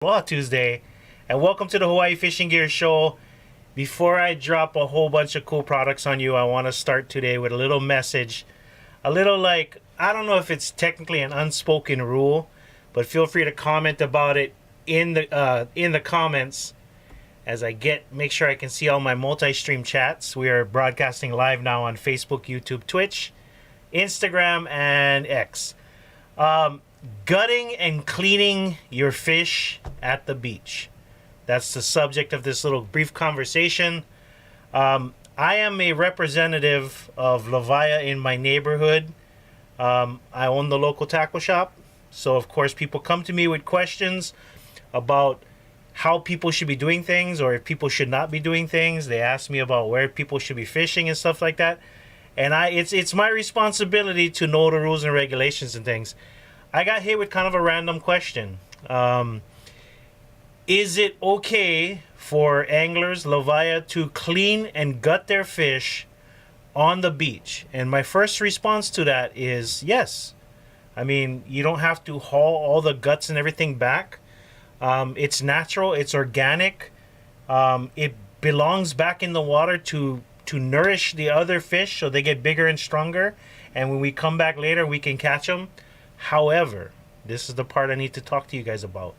Aloha Tuesday, and welcome to the Hawaii Fishing Gear Show. Before I drop a whole bunch of cool products on you, I want to start today with a little message. A little like, I don't know if it's technically an unspoken rule, but feel free to comment about it in the comments as make sure I can see all my multi-stream chats. We are broadcasting live now on Facebook, YouTube, Twitch, Instagram, and X. Gutting and cleaning your fish at the beach. That's the subject of this little brief conversation. I am a representative of Lavaya in my neighborhood. I own the local tackle shop. So, of course, people come to me with questions about how people should be doing things or if people should not be doing things. They ask me about where people should be fishing and stuff like that. And it's my responsibility to know the rules and regulations and things. I got hit with kind of a random question. Is it okay for anglers, Lavaya, to clean and gut their fish on the beach? And my first response to that is yes. I mean, you don't have to haul all the guts and everything back. It's natural. It's organic. It belongs back in the water to nourish the other fish so they get bigger and stronger. And when we come back later, we can catch them. However, this is the part I need to talk to you guys about.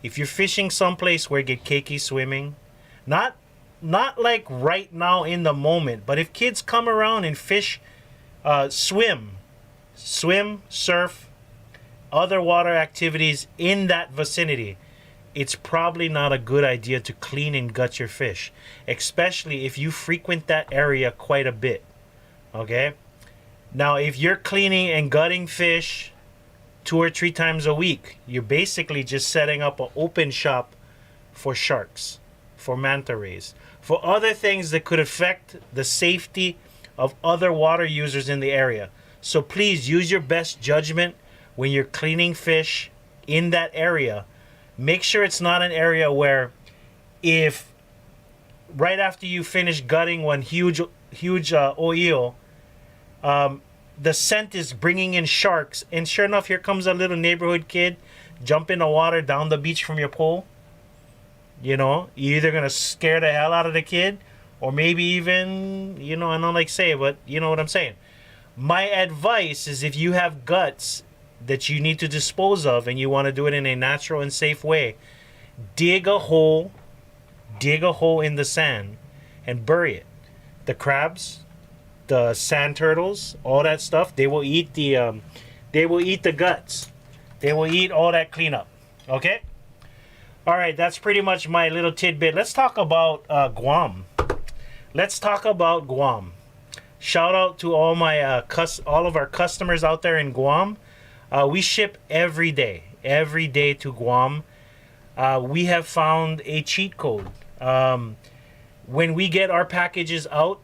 If you're fishing someplace where you get cakey swimming, not like right now in the moment, but if kids come around and fish, swim, surf, other water activities in that vicinity, it's probably not a good idea to clean and gut your fish, especially if you frequent that area quite a bit. Okay? Now, if you're cleaning and gutting fish 2 or 3 times a week, you're basically just setting up an open shop for sharks, for manta rays, for other things that could affect the safety of other water users in the area. So please use your best judgment when you're cleaning fish in that area. Make sure it's not an area where if right after you finish gutting one huge oil, the scent is bringing in sharks, and sure enough, here comes a little neighborhood kid, jump in the water down the beach from your pole. You know, you're either gonna scare the hell out of the kid, or maybe even, I don't like say, but you know what I'm saying. My advice is if you have guts that you need to dispose of and you want to do it in a natural and safe way, dig a hole in the sand and bury it. The crabs, the sand turtles, all that stuff, they will eat the guts. They will eat all that cleanup. Okay? All right, that's pretty much my little tidbit. Let's talk about Guam. Shout out to all my all of our customers out there in Guam. We ship every day to Guam. We have found a cheat code. When we get our packages out,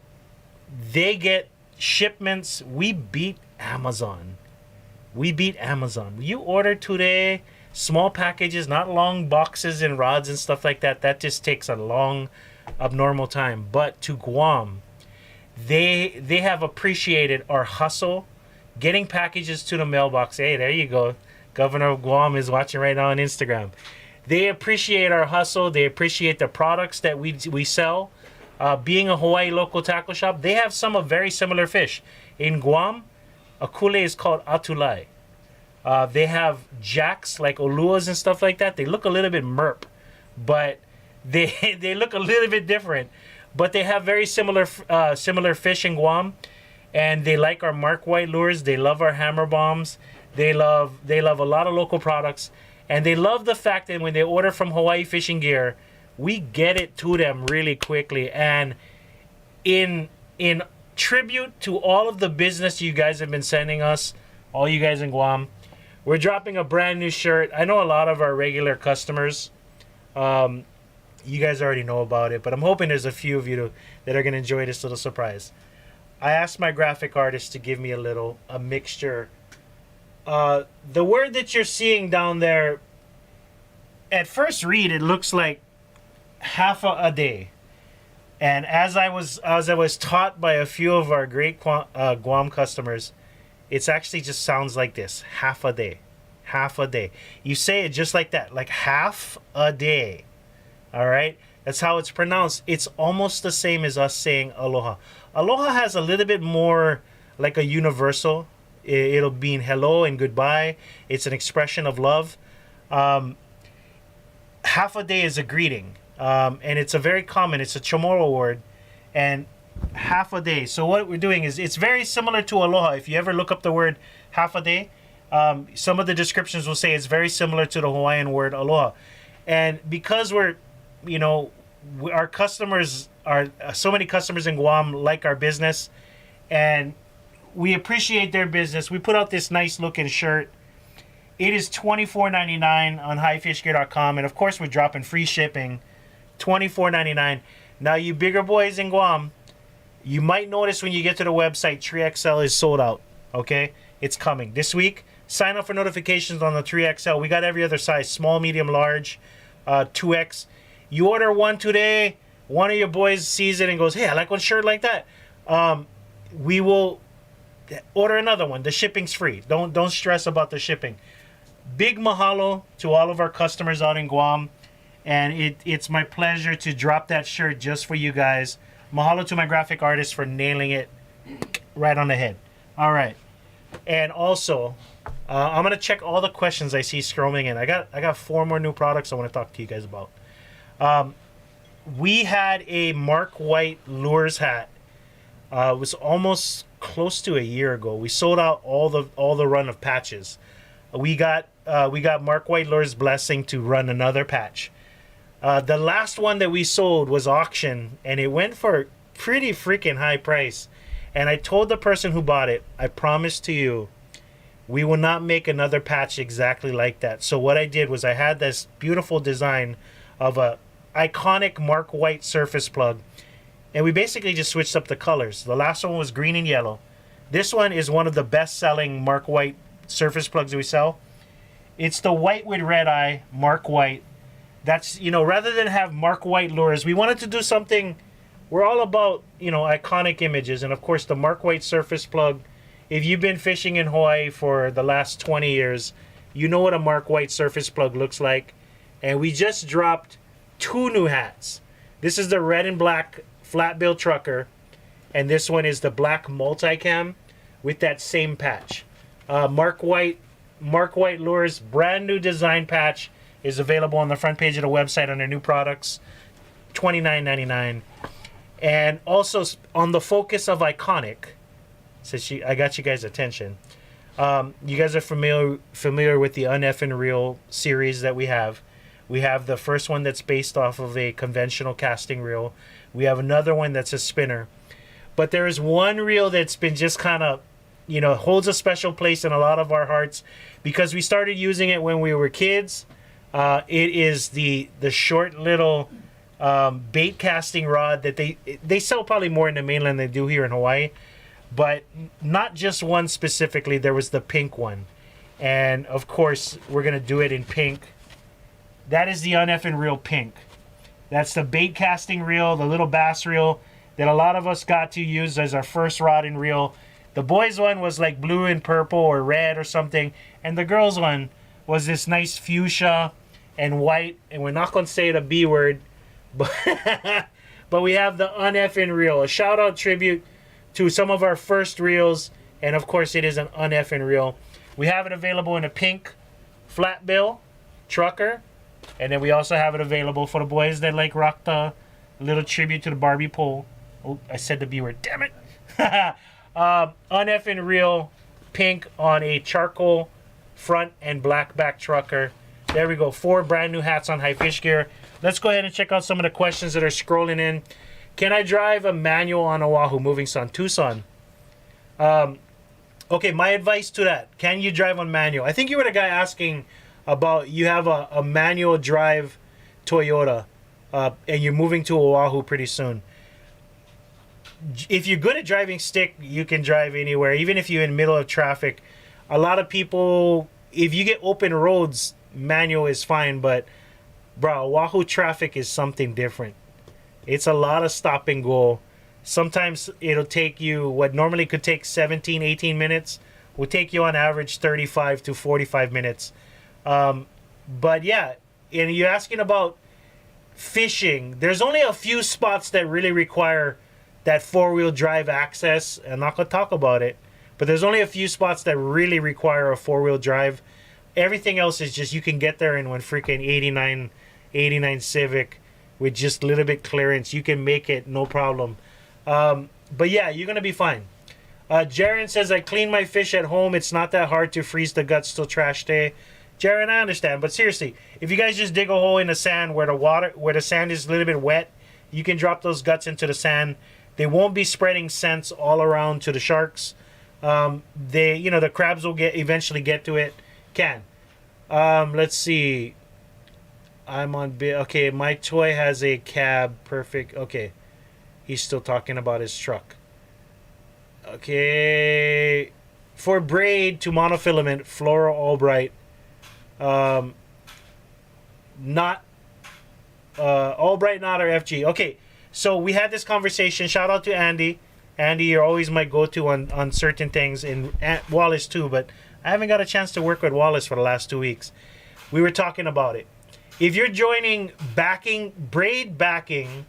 they get shipments. We beat Amazon. You order today, small packages, not long boxes and rods and stuff like that. That just takes a long, abnormal time. But to Guam, they have appreciated our hustle, getting packages to the mailbox. Hey, there you go. Governor of Guam is watching right now on Instagram. They appreciate our hustle. They appreciate the products that we sell. Being a Hawaii local tackle shop, they have some of very similar fish. In Guam, a kule is called atulai. They have jacks like oluas and stuff like that. They look a little bit merp, but they look a little bit different. But they have very similar fish in Guam, and they like our Mark White lures. They love our hammer bombs. They love a lot of local products, and they love the fact that when they order from Hawaii Fishing Gear, we get it to them really quickly. And in tribute to all of the business you guys have been sending us, all you guys in Guam, we're dropping a brand new shirt. I know a lot of our regular customers, you guys already know about it, but I'm hoping there's a few of you that are going to enjoy this little surprise. I asked my graphic artist to give me a mixture. The word that you're seeing down there, at first read, it looks like half a day. And as I was taught by a few of our great Guam customers, it's actually just sounds like this: half a day. Half a day. You say it just like that, like half a day. All right? That's how it's pronounced. It's almost the same as us saying aloha. Aloha has a little bit more like a universal. It'll mean hello and goodbye. It's an expression of love. Half a day is a greeting. And it's a very common, it's a Chamorro word. And half a day. So what we're doing is, it's very similar to aloha. If you ever look up the word half a day, some of the descriptions will say it's very similar to the Hawaiian word aloha. And because we're, you know, our customers are, so many customers in Guam like our business, and we appreciate their business. We put out this nice looking shirt. It is $24.99 on highfishgear.com, and of course we're dropping free shipping. $24.99. Now, you bigger boys in Guam, you might notice when you get to the website, 3XL is sold out. Okay, it's coming this week. Sign up for notifications on the 3XL. We got every other size: small, medium, large, 2X. You order one today, one of your boys sees it and goes, "Hey, I like one shirt like that." We will order another one. The shipping's free. Don't stress about the shipping. Big mahalo to all of our customers out in Guam, and it's my pleasure to drop that shirt just for you guys. Mahalo to my graphic artist for nailing it right on the head. All right, and also I'm gonna check all the questions I see scrolling in. I got 4 more new products I want to talk to you guys about. We had a Mark White Lures hat. It was almost close to a year ago. We sold out all the run of patches. We got Mark White Lures' blessing to run another patch. The last one that we sold was auction, and it went for pretty freaking high price. And I told the person who bought it, I promise to you, we will not make another patch exactly like that. So what I did was, I had this beautiful design of a iconic Mark White surface plug, and we basically just switched up the colors. The last one was green and yellow. This one is one of the best-selling Mark White surface plugs we sell. It's the white with red eye, Mark White. That's, you know, rather than have Mark White lures, we wanted to do something. We're all about, you know, iconic images, and of course the Mark White surface plug. If you've been fishing in Hawaii for the last 20 years, you know what a Mark White surface plug looks like. And we just dropped 2 new hats. This is the red and black flat bill trucker, and this one is the black multicam with that same patch. Mark White Lures brand new design patch is available on the front page of the website under new products, $29.99. And also on the focus of iconic, since I got you guys' attention, you guys are familiar with the Uneffin' Reel series that we have. We have the first one that's based off of a conventional casting reel. We have another one that's a spinner. But there is one reel that's been just kind of, you know, holds a special place in a lot of our hearts because we started using it when we were kids. It is the short little bait casting rod that they sell probably more in the mainland than they do here in Hawaii. But not just one specifically. There was the pink one. And, of course, we're going to do it in pink. That is the Uneffin' Reel pink. That's the bait casting reel, the little bass reel that a lot of us got to use as our first rod and reel. The boys' one was like blue and purple or red or something. And the girls' one was this nice fuchsia and white. And we're not going to say the B word. But we have the Uneffin' Reel. A shout-out tribute to some of our first reels. And, of course, it is an Uneffin' Reel. We have it available in a pink flat bill trucker. And then we also have it available for the boys that like rock the little tribute to the Barbie pole. Oh, I said the B word. Damn it. Uneffin' Reel pink on a charcoal front and black back trucker. There we go. 4 brand new hats on High Fish Gear. Let's go ahead and check out some of the questions that are scrolling in. Can I drive a manual on Oahu, moving sun, Tucson? Okay, my advice to that. Can you drive on manual? I think you were the guy asking about, you have a manual drive Toyota and you're moving to Oahu pretty soon. If you're good at driving stick, you can drive anywhere, even if you're in the middle of traffic. A lot of people, if you get open roads, manual is fine, but bro, Oahu traffic is something different. It's a lot of stop and go. Sometimes it'll take you what normally could take 17, 18 minutes will take you on average 35 to 45 minutes. But yeah, and you're asking about fishing. There's only a few spots that really require that four-wheel drive access. I'm not going to talk about it, but there's only a few spots that really require a four-wheel drive. Everything else is just you can get there in one freaking 89 Civic with just a little bit clearance. You can make it, no problem. But yeah, you're going to be fine. Jaren says, I clean my fish at home. It's not that hard to freeze the guts till trash day. Jaren, I understand, but seriously, if you guys just dig a hole in the sand where the sand is a little bit wet, you can drop those guts into the sand. They won't be spreading scents all around to the sharks. The crabs will eventually get to it. Let's see. I'm on okay, my toy has a cab. Perfect. Okay. He's still talking about his truck. Okay. For braid to monofilament, Flora Albright. Not Albright, not our FG. Okay. So we had this conversation. Shout out to Andy. Andy, you're always my go-to on certain things, and Wallace too, but I haven't got a chance to work with Wallace for the last 2 weeks. We were talking about it. If you're joining braid backing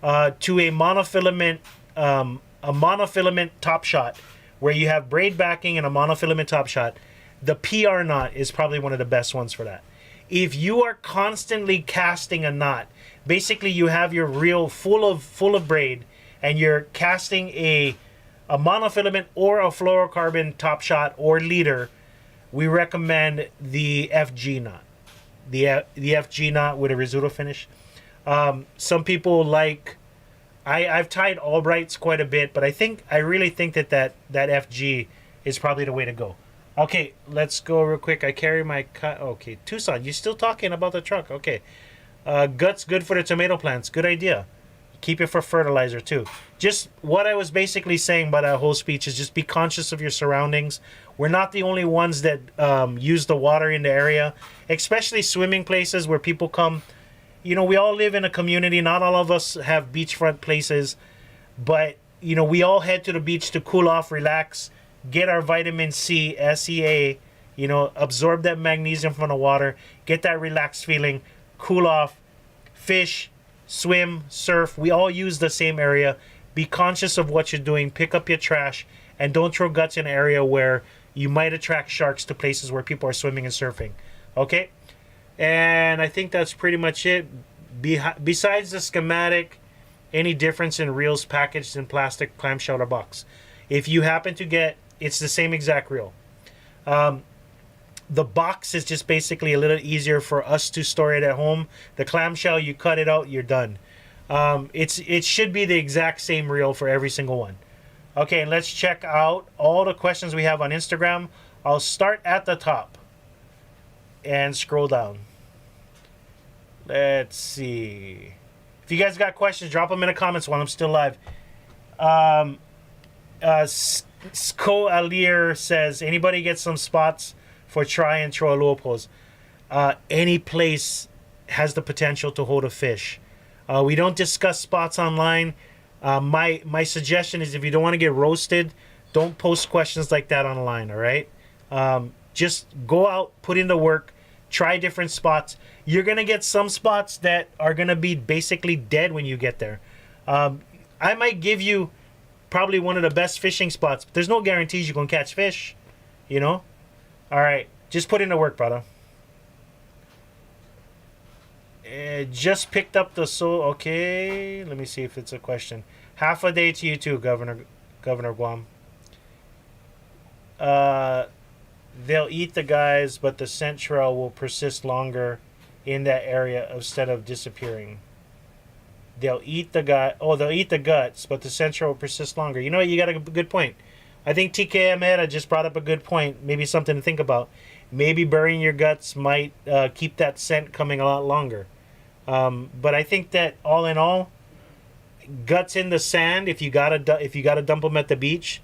to a monofilament top shot, where you have braid backing and a monofilament top shot, the PR knot is probably one of the best ones for that. If you are constantly casting a knot, basically you have your reel full of braid, and you're casting a monofilament or a fluorocarbon top shot or leader, we recommend the FG knot. The FG knot with a Rizzuto finish. Some people like, I've tied Albrights quite a bit, but I really think that FG is probably the way to go. Okay, let's go real quick. I carry my okay, Tucson, you still talking about the truck? Okay. Guts good for the tomato plants. Good idea. Keep it for fertilizer too. Just what I was basically saying by that whole speech is just be conscious of your surroundings. We're not the only ones that use the water in the area, especially swimming places where people come. We all live in a community. Not all of us have beachfront places, but we all head to the beach to cool off, relax, get our vitamin C, SEA, absorb that magnesium from the water, get that relaxed feeling, cool off, fish, swim, surf. We all use the same area. Be conscious of what you're doing. Pick up your trash, and don't throw guts in an area where you might attract sharks to places where people are swimming and surfing. Okay? And I think that's pretty much it. Besides the schematic, any difference in reels packaged in plastic clamshell or box. If you happen to get, it's the same exact reel. The box is just basically a little easier for us to store it at home. The clamshell, you cut it out, you're done. It should be the exact same reel for every single one. Okay, and let's check out all the questions we have on Instagram. I'll start at the top and scroll down. Let's see. If you guys got questions, drop them in the comments while I'm still live. Sko Alir says, anybody get some spots for try and throw a low pose? Any place has the potential to hold a fish. We don't discuss spots online. My suggestion is if you don't want to get roasted, don't post questions like that online, all right? Just go out, put in the work, try different spots. You're going to get some spots that are going to be basically dead when you get there. I might give you probably one of the best fishing spots, but there's no guarantees you're going to catch fish, All right, just put in the work, brother. Just picked up the soul. Okay, let me see if it's a question. Half a day to you too, Governor Guam. They'll eat the guys, but the scent trail will persist longer in that area instead of disappearing. They'll eat the guts, but the scent trail will persist longer. You know what? You got a good point. I think TK Ameda just brought up a good point. Maybe something to think about. Maybe burying your guts might keep that scent coming a lot longer. But I think that all in all, guts in the sand. If you gotta dump them at the beach,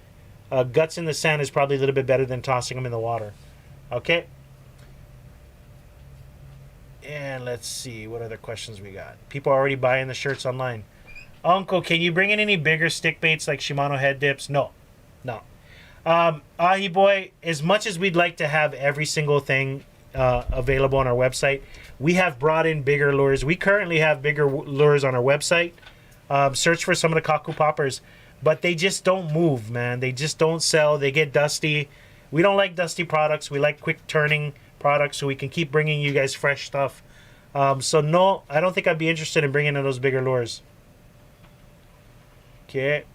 guts in the sand is probably a little bit better than tossing them in the water. Okay. And let's see what other questions we got. People are already buying the shirts online. Uncle, can you bring in any bigger stick baits like Shimano head dips? No. Ahi boy, as much as we'd like to have every single thing available on our website, we have brought in bigger lures. We currently have bigger lures on our website. Search for some of the Kaku poppers, but they just don't move, man. They just don't sell. They get dusty. We don't like dusty products. We like quick turning products, so we can keep bringing you guys fresh stuff. So no, I don't think I'd be interested in bringing in those bigger lures. Okay.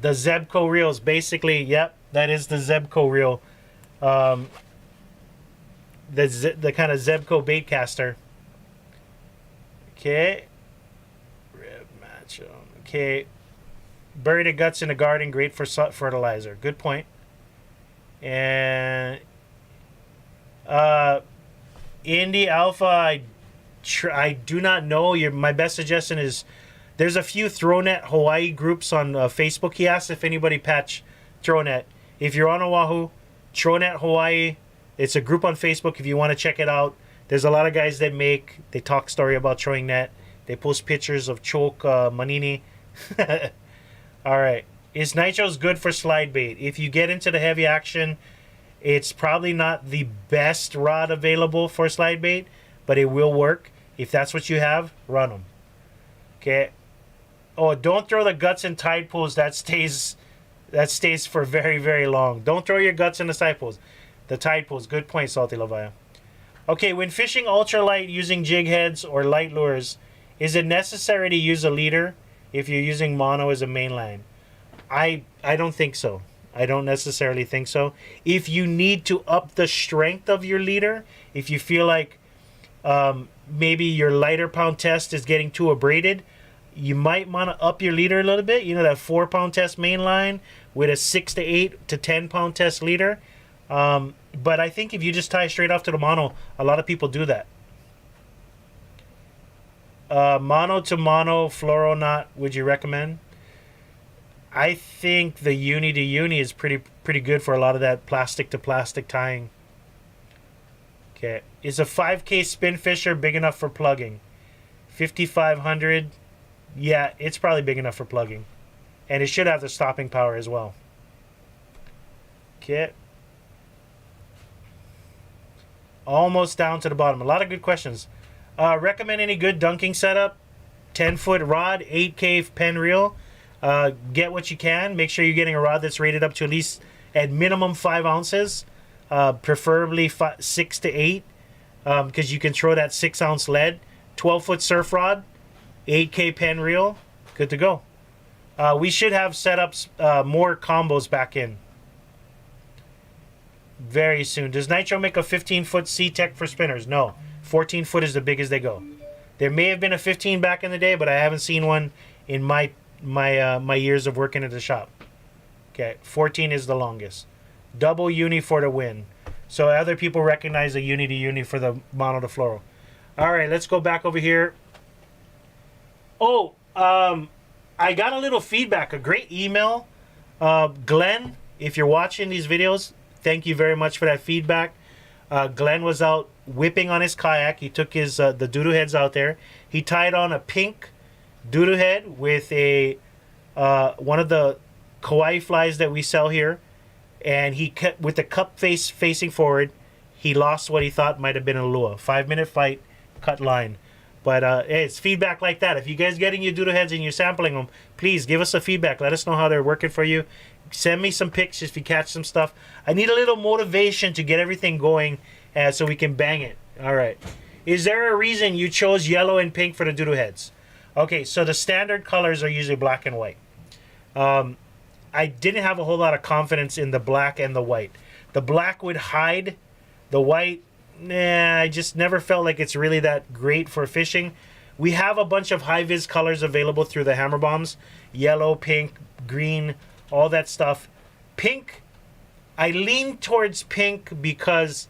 The Zebco reels, basically, yep, that is the Zebco reel. The kind of Zebco bait caster. Okay. Rib macho. Okay. Bury the guts in the garden, great for fertilizer. Good point. And Indy Alpha, I do not know. My best suggestion is there's a few Tronet Hawaii groups on Facebook. He asked if anybody patch Tronet. If you're on Oahu, Tronet Hawaii, it's a group on Facebook if you want to check it out. There's a lot of guys that they talk story about throwing net. They post pictures of choke, manini. All right. Is nitros good for slide bait? If you get into the heavy action, it's probably not the best rod available for slide bait, but it will work. If that's what you have, run them. Okay. Oh, don't throw the guts in tide pools. That stays for very, very long. Don't throw your guts in the tide pools. The tide pools. Good point, Salty Lavaya. Okay, when fishing ultralight using jig heads or light lures, is it necessary to use a leader if you're using mono as a main line? I don't think so. I don't necessarily think so. If you need to up the strength of your leader, if you feel like maybe your lighter pound test is getting too abraded, you might want to up your leader a little bit. You know, that 4-pound test main line with a 6 to 8 to 10-pound test leader. But I think if you just tie straight off to the mono, a lot of people do that. Mono to mono fluoro knot, would you recommend? I think the uni to uni is pretty good for a lot of that plastic to plastic tying. Okay, is a 5K spin fisher big enough for plugging? 5,500. Yeah, it's probably big enough for plugging. And it should have the stopping power as well. Okay. Almost down to the bottom. A lot of good questions. Recommend any good dunking setup? 10-foot rod, 8K pen reel. Get what you can. Make sure you're getting a rod that's rated up to at least, at minimum, 5 ounces. Preferably 6 to 8. Because you can throw that 6-ounce lead. 12-foot surf rod. 8K pen reel, good to go. We should have setups, more combos back in very soon. Does Nitro make a 15-foot C-Tech for spinners? No. 14-foot is the biggest they go. There may have been a 15 back in the day, but I haven't seen one in my years of working at the shop. Okay, 14 is the longest. Double uni for the win. So other people recognize the uni to uni for the mono to fluoro. All right, let's go back over here. Oh, I got a little feedback, a great email. Glenn, if you're watching these videos, thank you very much for that feedback. Glenn was out whipping on his kayak. He took his the doo-doo heads out there. He tied on a pink doo-doo head with a one of the kawaii flies that we sell here, and he kept with the cup face facing forward. He lost what he thought might have been a lure. 5-minute fight, cut line. But it's feedback like that. If you guys getting your doodle heads and you're sampling them, please give us a feedback. Let us know how they're working for you. Send me some pics if you catch some stuff. I need a little motivation to get everything going so we can bang it. All right. Is there a reason you chose yellow and pink for the doodle heads? Okay, so the standard colors are usually black and white. I didn't have a whole lot of confidence in the black and the white. The black would hide. The white, nah, I just never felt like it's really that great for fishing. We have a bunch of high-vis colors available through the Hammer Bombs. Yellow, pink, green, all that stuff. Pink, I lean towards pink because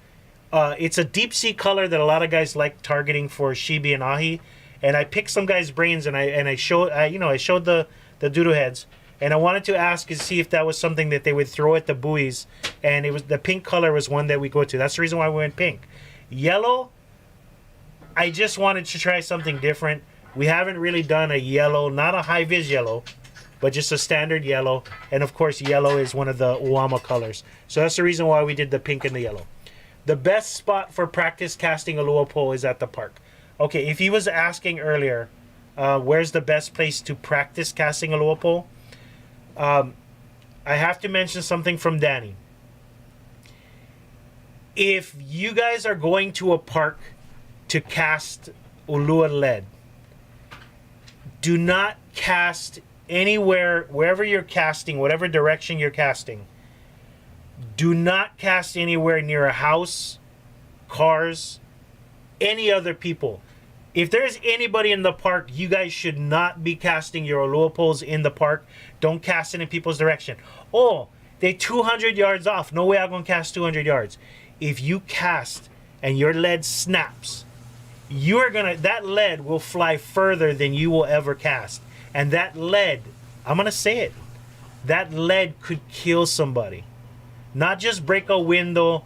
it's a deep-sea color that a lot of guys like targeting for shibi and ahi. And I picked some guys' brains and I showed the doodle heads. And I wanted to ask and see if that was something that they would throw at the buoys. And it was the pink color was one that we go to. That's the reason why we went pink. Yellow, I just wanted to try something different. We haven't really done a yellow, not a high-vis yellow. but just a standard yellow. And of course, yellow is one of the Uama colors. So that's the reason why we did the pink and the yellow. The best spot for practice casting a lua pole is at the park. Okay, if he was asking earlier, where's the best place to practice casting a lua pole? I have to mention something from Danny. If you guys are going to a park to cast ulua lead, do not cast anywhere, wherever you're casting, whatever direction you're casting. Do not cast anywhere near a house, cars, any other people. If there's anybody in the park, you guys should not be casting your ulua poles in the park. Don't cast it in people's direction. Oh, they 200 yards off. No way I'm going to cast 200 yards. If you cast and your lead snaps, that lead will fly further than you will ever cast. And that lead, I'm going to say it, that lead could kill somebody. Not just break a window,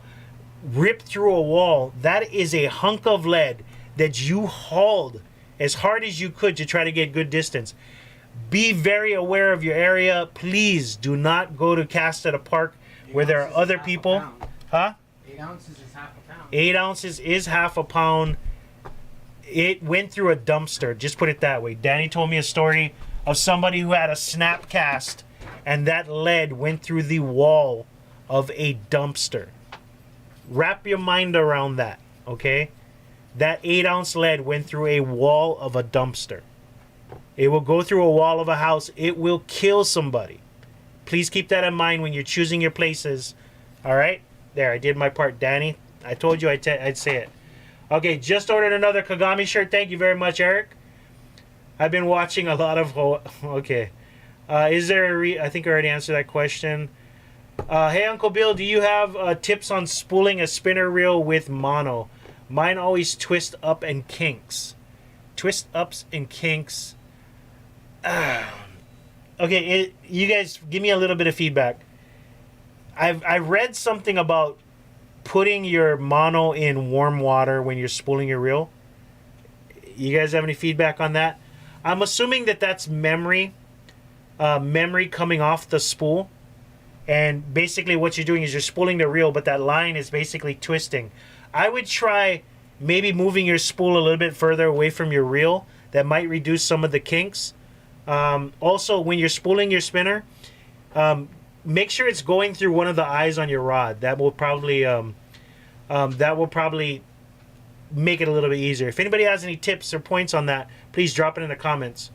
rip through a wall. That is a hunk of lead that you hauled as hard as you could to try to get good distance. Be very aware of your area. Please do not go to cast at a park where there are other people. Huh? 8 ounces is half a pound. 8 ounces is half a pound. It went through a dumpster. Just put it that way. Danny told me a story of somebody who had a snap cast and that lead went through the wall of a dumpster. Wrap your mind around that, okay? That 8-ounce lead went through a wall of a dumpster. It will go through a wall of a house. It will kill somebody. Please keep that in mind when you're choosing your places. All right? There, I did my part, Danny. I told you I'd say it. Okay, just ordered another Kagami shirt. Thank you very much, Eric. I've been watching a lot of... Okay. Is there I think I already answered that question. Hey, Uncle Bill, do you have tips on spooling a spinner reel with mono? Mine always twist up and kinks. Twist ups and kinks. Okay, you guys give me a little bit of feedback. I read something about putting your mono in warm water when you're spooling your reel. You guys have any feedback on that? I'm assuming that that's memory coming off the spool. And basically what you're doing is you're spooling the reel, but that line is basically twisting. I would try maybe moving your spool a little bit further away from your reel. That might reduce some of the kinks. Also, when you're spooling your spinner, make sure it's going through one of the eyes on your rod. That will probably make it a little bit easier. If anybody has any tips or points on that, please drop it in the comments.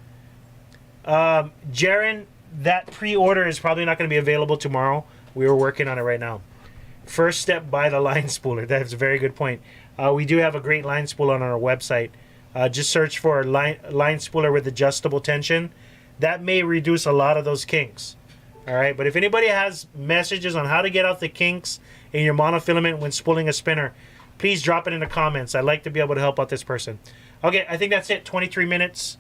Jaren, that pre-order is probably not going to be available tomorrow. We were working on it right now. First step, buy the line spooler. That's a very good point. We do have a great line spooler on our website. Just search for line spooler with adjustable tension. That may reduce a lot of those kinks. All right, but if anybody has messages on how to get out the kinks in your monofilament when spooling a spinner, please drop it in the comments. I'd like to be able to help out this person. Okay, I think that's it. 23 minutes.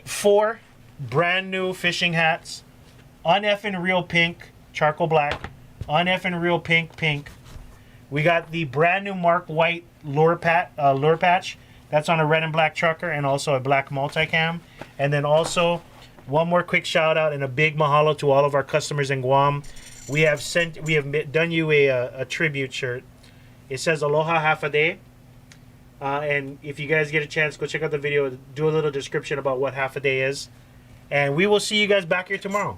4 brand new fishing hats. Uneffin' real pink, charcoal black. Uneffin' real pink. We got the brand new Mark White lure patch. That's on a red and black trucker and also a black multicam. And then also one more quick shout out and a big mahalo to all of our customers in Guam. We have done you a tribute shirt. It says Aloha half a day. And if you guys get a chance, go check out the video. Do a little description about what half a day is. And we will see you guys back here tomorrow.